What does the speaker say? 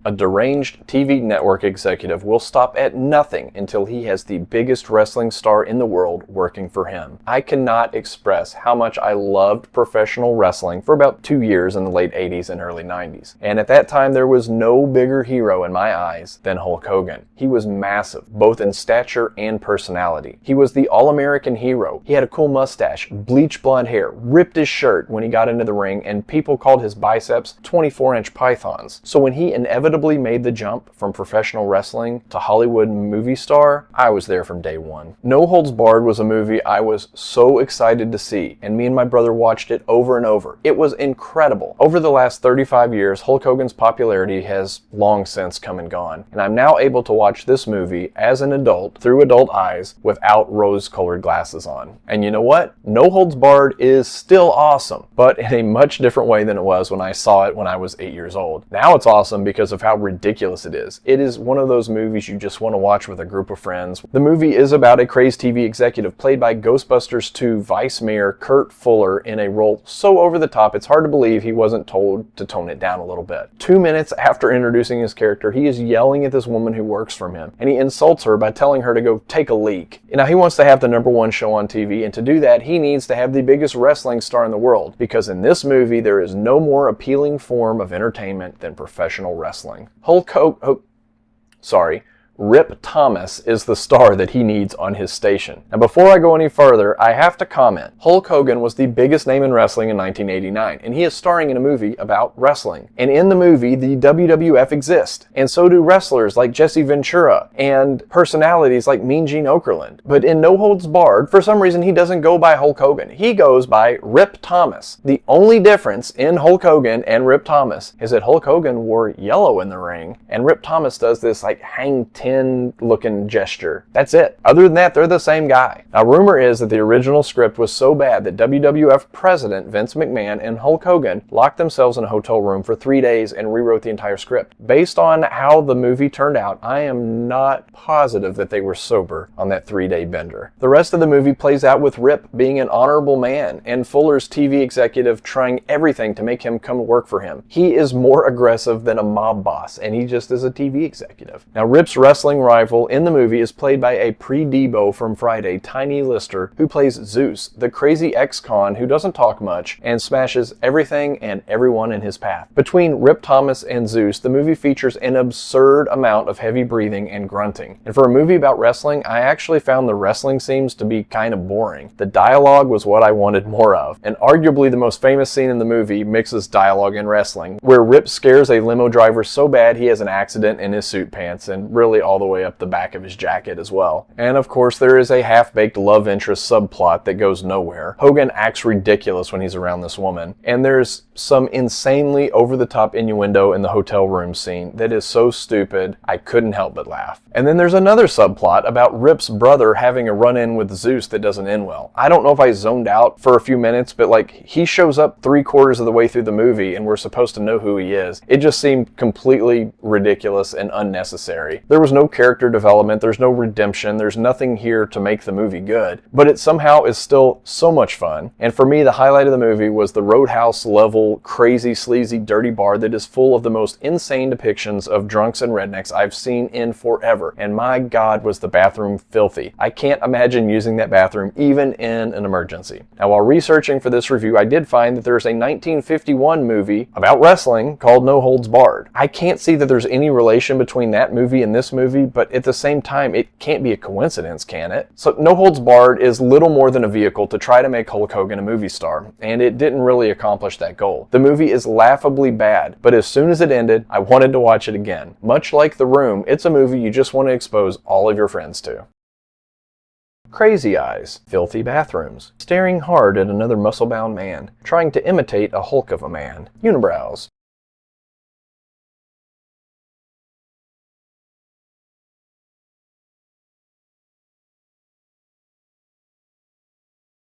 A deranged TV network executive will stop at nothing until he has the biggest wrestling star in the world working for him. I cannot express how much I loved professional wrestling for about 2 years in the late 80s and early 90s. And at that time, there was no bigger hero in my eyes than Hulk Hogan. He was massive, both in stature and personality. He was the all-American hero. He had a cool mustache, bleach blonde hair, ripped his shirt when he got into the ring, and people called his biceps 24-inch pythons. So when he inevitably made the jump from professional wrestling to Hollywood movie star, I was there from day one. No Holds Barred was a movie I was so excited to see, and me and my brother watched it over and over. It was incredible. Over the last 35 years, Hulk Hogan's popularity has long since come and gone, and I'm now able to watch this movie as an adult through adult eyes without rose-colored glasses on. And you know what? No Holds Barred is still awesome, but in a much different way than it was when I saw it when I was 8 years old. Now it's awesome because of how ridiculous it is. It is one of those movies you just want to watch with a group of friends. The movie is about a crazed TV executive played by Ghostbusters 2 Vice Mayor Kurt Fuller in a role so over the top it's hard to believe he wasn't told to tone it down a little bit. 2 minutes after introducing his character, he is yelling at this woman who works for him, and he insults her by telling her to go take a leak. Now he wants to have the #1 show on TV, and to do that he needs to have the biggest wrestling star in the world, because in this movie there is no more appealing form of entertainment than professional wrestling. Rip Thomas is the star that he needs on his station. Now before I go any further, I have to comment. Hulk Hogan was the biggest name in wrestling in 1989, and he is starring in a movie about wrestling. And in the movie, the WWF exists, and so do wrestlers like Jesse Ventura and personalities like Mean Gene Okerlund. But in No Holds Barred, for some reason he doesn't go by Hulk Hogan. He goes by Rip Thomas. The only difference in Hulk Hogan and Rip Thomas is that Hulk Hogan wore yellow in the ring, and Rip Thomas does this like hang ten looking gesture. That's it. Other than that, they're the same guy. Now, rumor is that the original script was so bad that WWF President Vince McMahon and Hulk Hogan locked themselves in a hotel room for 3 days and rewrote the entire script. Based on how the movie turned out, I am not positive that they were sober on that 3-day bender. The rest of the movie plays out with Rip being an honorable man and Fuller's TV executive trying everything to make him come work for him. He is more aggressive than a mob boss, and he just is a TV executive. Now, Rip's wrestling rival in the movie is played by a pre-Debo from Friday, Tiny Lister, who plays Zeus, the crazy ex-con who doesn't talk much and smashes everything and everyone in his path. Between Rip Thomas and Zeus, the movie features an absurd amount of heavy breathing and grunting. And for a movie about wrestling, I actually found the wrestling scenes to be kind of boring. The dialogue was what I wanted more of, and arguably the most famous scene in the movie mixes dialogue and wrestling, where Rip scares a limo driver so bad he has an accident in his suit pants, and really all the way up the back of his jacket as well. And of course there is a half-baked love interest subplot that goes nowhere. Hogan acts ridiculous when he's around this woman, and there's some insanely over-the-top innuendo in the hotel room scene that is so stupid I couldn't help but laugh. And then there's another subplot about Rip's brother having a run-in with Zeus that doesn't end well. I don't know if I zoned out for a few minutes, but like he shows up 3/4 of the way through the movie and we're supposed to know who he is. It just seemed completely ridiculous and unnecessary. There was no character development, there's no redemption, there's nothing here to make the movie good, but it somehow is still so much fun. And for me, the highlight of the movie was the Roadhouse level, crazy, sleazy, dirty bar that is full of the most insane depictions of drunks and rednecks I've seen in forever. And my God, was the bathroom filthy. I can't imagine using that bathroom even in an emergency. Now, while researching for this review, I did find that there's a 1951 movie about wrestling called No Holds Barred. I can't see that there's any relation between that movie and this movie, but at the same time, it can't be a coincidence, can it? So No Holds Barred is little more than a vehicle to try to make Hulk Hogan a movie star, and it didn't really accomplish that goal. The movie is laughably bad, but as soon as it ended, I wanted to watch it again. Much like The Room, it's a movie you just want to expose all of your friends to. Crazy eyes, filthy bathrooms, staring hard at another muscle-bound man, trying to imitate a Hulk of a man, unibrows,